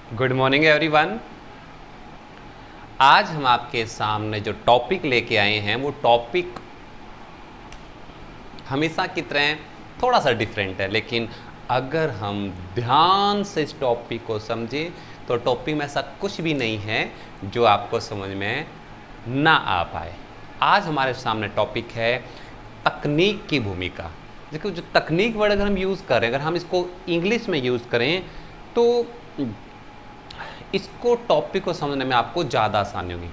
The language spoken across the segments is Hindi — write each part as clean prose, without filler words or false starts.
Good morning everyone. आज हम आपके सामने जो टॉपिक लेके आए हैं वो टॉपिक हमेशा की तरह थोड़ा सा डिफरेंट है, लेकिन अगर हम ध्यान से इस टॉपिक को समझें तो टॉपिक में ऐसा कुछ भी नहीं है जो आपको समझ में ना आ पाए। आज हमारे सामने टॉपिक है तकनीक की भूमिका। देखो, जो तकनीक वर्ड अगर हम यूज़ करें, अगर हम इसको इंग्लिश में यूज़ करें तो इसको टॉपिक को समझने में आपको ज़्यादा आसानी होगी।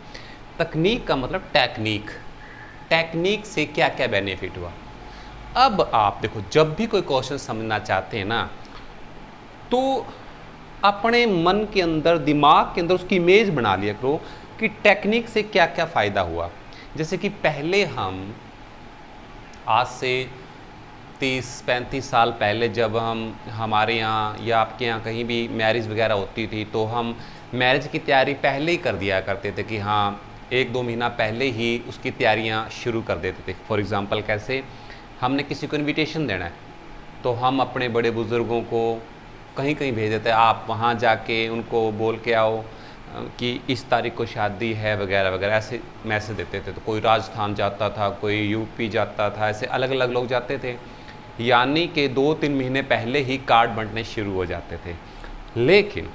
तकनीक का मतलब टेक्निक, टेक्निक से क्या क्या बेनिफिट हुआ। अब आप देखो, जब भी कोई क्वेश्चन समझना चाहते हैं ना, तो अपने मन के अंदर, दिमाग के अंदर उसकी इमेज बना लिया करो कि टेक्निक से क्या क्या फ़ायदा हुआ। जैसे कि पहले हम, आज से 30-35 साल पहले जब हमारे यहाँ या आपके यहाँ कहीं भी मैरिज वगैरह होती थी तो हम मैरिज की तैयारी पहले ही कर दिया करते थे कि हाँ, 1-2 महीना पहले ही उसकी तैयारियाँ शुरू कर देते थे। फॉर एग्ज़ाम्पल, कैसे हमने किसी को इनविटेशन देना है तो हम अपने बड़े बुज़ुर्गों को कहीं कहीं भेज देते, आप वहाँ जाके उनको बोल के आओ कि इस तारीख को शादी है वगैरह वगैरह, ऐसे मैसेज देते थे। तो कोई राजस्थान जाता था, कोई यूपी जाता था, ऐसे अलग अलग लोग जाते थे। यानी कि 2-3 महीने पहले ही कार्ड बंटने शुरू हो जाते थे। लेकिन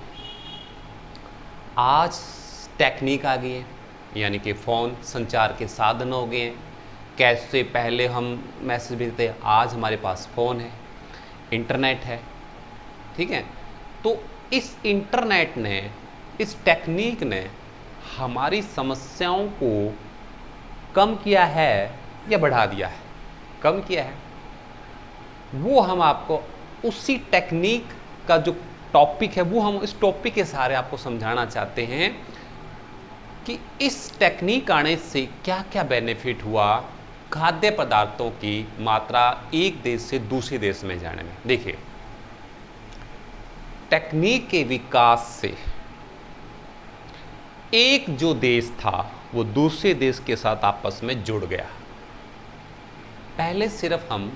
आज टेक्निक आ गई है, यानी कि फ़ोन संचार के साधन हो गए हैं। कैसे पहले हम मैसेज भेजते, आज हमारे पास फ़ोन है, इंटरनेट है, ठीक है। तो इस इंटरनेट ने, इस टेक्निक ने हमारी समस्याओं को कम किया है या बढ़ा दिया है? कम किया है। वो हम आपको उसी टेक्निक का जो टॉपिक है, वो हम इस टॉपिक के सहारे आपको समझाना चाहते हैं कि इस टेक्निक आने से क्या क्या बेनिफिट हुआ खाद्य पदार्थों की मात्रा एक देश से दूसरे देश में जाने में। देखिए, टेक्निक के विकास से एक जो देश था वो दूसरे देश के साथ आपस में जुड़ गया। पहले सिर्फ हम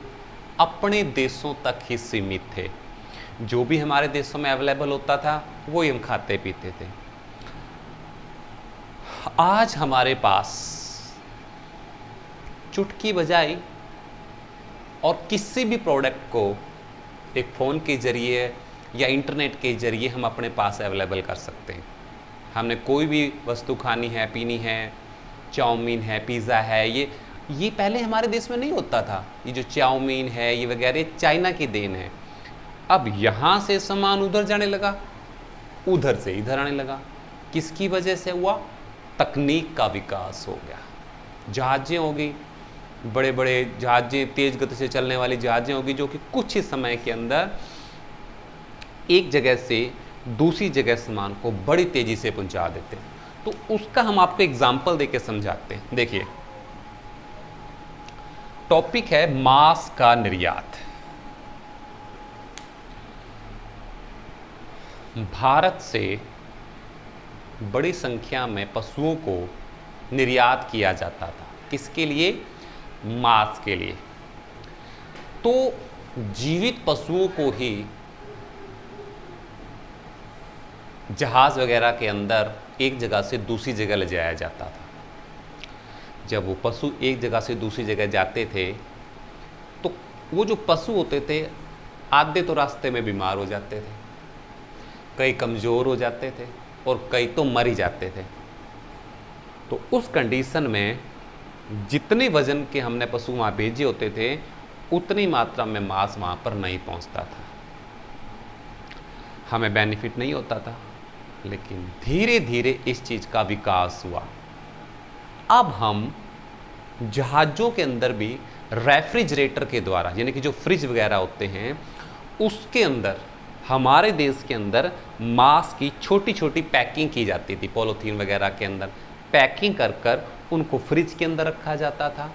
अपने देशों तक ही सीमित थे, जो भी हमारे देशों में अवेलेबल होता था वो ही हम खाते पीते थे। आज हमारे पास चुटकी बजाई और किसी भी प्रोडक्ट को एक फ़ोन के ज़रिए या इंटरनेट के ज़रिए हम अपने पास अवेलेबल कर सकते हैं। हमने कोई भी वस्तु खानी है, पीनी है, चाउमीन है, पिज़्ज़ा है, ये पहले हमारे देश में नहीं होता था। ये जो चाउमीन है, ये वगैरह चाइना की देन है। अब यहाँ से सामान उधर जाने लगा, उधर से इधर आने लगा। किसकी वजह से हुआ? तकनीक का विकास हो गया। जहाज़ें हो गई, बड़े बड़े जहाज़ें, तेज़ गति से चलने वाली जहाज़ें होगी, जो कि कुछ ही समय के अंदर एक जगह से दूसरी जगह सामान को बड़ी तेज़ी से पहुंचा देते हैं। तो उसका हम आपको एग्जाम्पल देके समझाते हैं। देखिए, टॉपिक है मांस का निर्यात। भारत से बड़ी संख्या में पशुओं को निर्यात किया जाता था। किसके लिए? मांस के लिए। तो जीवित पशुओं को ही जहाज वगैरह के अंदर एक जगह से दूसरी जगह ले जाया जाता था। जब वो पशु एक जगह से दूसरी जगह जाते थे तो वो जो पशु होते थे, आधे तो रास्ते में बीमार हो जाते थे, कई कमज़ोर हो जाते थे और कई तो मर ही जाते थे। तो उस कंडीशन में जितने वजन के हमने पशु वहाँ भेजे होते थे, उतनी मात्रा में मांस वहाँ पर नहीं पहुँचता था, हमें बेनिफिट नहीं होता था। लेकिन धीरे धीरे इस चीज़ का विकास हुआ। अब हम जहाज़ों के अंदर भी रेफ्रिजरेटर के द्वारा, यानी कि जो फ्रिज वगैरह होते हैं, उसके अंदर हमारे देश के अंदर मांस की छोटी छोटी पैकिंग की जाती थी। पॉलीथीन वगैरह के अंदर पैकिंग कर कर उनको फ्रिज के अंदर रखा जाता था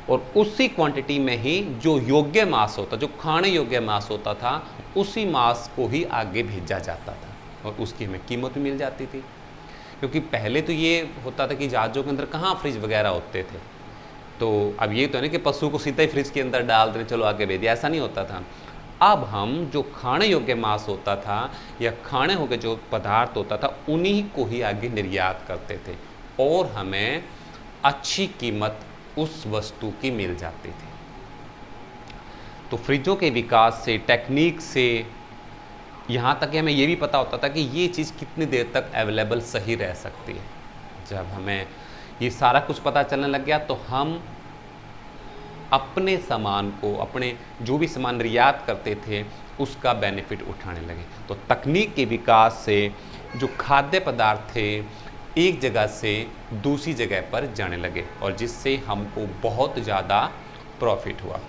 और उसी क्वांटिटी में ही जो योग्य मांस होता, जो खाने योग्य मांस होता था, उसी मांस को ही आगे भेजा जाता था और उसकी हमें कीमत भी मिल जाती थी। क्योंकि पहले तो ये होता था कि जहाज़ों के अंदर कहाँ फ्रिज वगैरह होते थे। तो अब ये तो है ना कि पशु को सीधा ही फ्रिज के अंदर डाल दें, चलो आगे भेज दिया, ऐसा नहीं होता था। अब हम जो खाने योग्य मांस होता था या खाने योग्य जो पदार्थ होता था उन्हीं को ही आगे निर्यात करते थे और हमें अच्छी कीमत उस वस्तु की मिल जाती थी। तो फ्रिजों के विकास से, टेक्निक से, यहाँ तक कि हमें ये भी पता होता था कि ये चीज़ कितनी देर तक अवेलेबल सही रह सकती है। जब हमें ये सारा कुछ पता चलने लग गया तो हम अपने सामान को, अपने जो भी सामान निर्यात करते थे उसका बेनिफिट उठाने लगे। तो तकनीक के विकास से जो खाद्य पदार्थ थे एक जगह से दूसरी जगह पर जाने लगे और जिससे हमको बहुत ज़्यादा प्रॉफिट हुआ।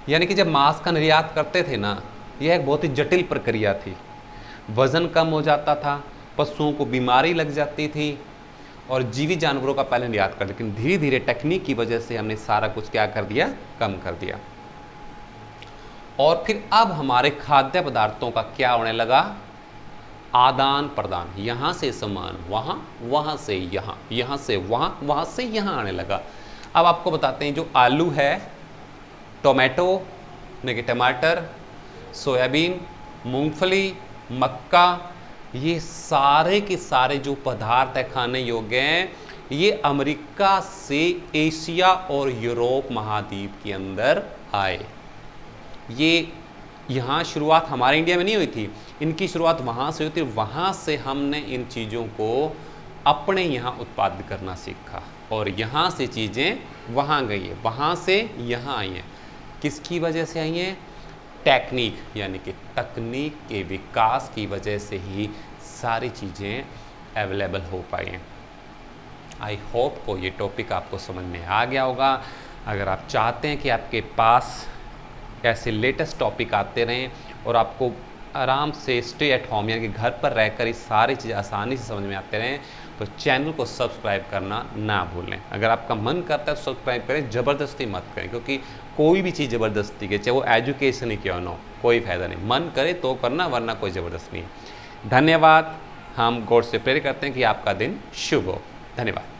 यानी कि जब मांस का निर्यात करते थे ना, यह एक बहुत ही जटिल प्रक्रिया थी। वजन कम हो जाता था, पशुओं को बीमारी लग जाती थी और जीवित जानवरों का पहले निर्यात कर, लेकिन धीरे धीरे टेक्निक की वजह से हमने सारा कुछ क्या कर दिया, कम कर दिया। और फिर अब हमारे खाद्य पदार्थों का क्या होने लगा, आदान प्रदान, यहाँ से सामान वहाँ, वहाँ से यहाँ, यहाँ से वहाँ, वहाँ से यहाँ आने लगा। अब आपको बताते हैं, जो आलू है, टोमेटो यानी कि टमाटर, सोयाबीन, मूंगफली, मक्का, ये सारे के सारे जो पदार्थ है खाने योग्य हैं, ये अमेरिका से एशिया और यूरोप महाद्वीप के अंदर आए। ये यहाँ शुरुआत हमारे इंडिया में नहीं हुई थी, इनकी शुरुआत वहाँ से हुई थी। वहाँ से हमने इन चीज़ों को अपने यहाँ उत्पादित करना सीखा और यहाँ से चीज़ें वहाँ गई है, वहाँ से यहाँ आई हैं। किसकी वजह से आई हैं? टेक्निक यानी कि तकनीक के विकास की वजह से ही सारी चीज़ें अवेलेबल हो पाई हैं। आई होप को ये टॉपिक आपको समझ में आ गया होगा। अगर आप चाहते हैं कि आपके पास ऐसे लेटेस्ट टॉपिक आते रहें और आपको आराम से स्टे एट होम यानी कि घर पर रहकर ये सारी चीज़ें आसानी से समझ में आते रहें, तो चैनल को सब्सक्राइब करना ना भूलें। अगर आपका मन करता है तो सब्सक्राइब करें, ज़बरदस्ती मत करें, क्योंकि कोई भी चीज़ ज़बरदस्ती के, चाहे वो एजुकेशन ही क्यों ना हो, कोई फ़ायदा नहीं। मन करे तो करना, वरना कोई ज़बरदस्ती नहीं। धन्यवाद। हम गॉड से प्रेयर करते हैं कि आपका दिन शुभ हो। धन्यवाद।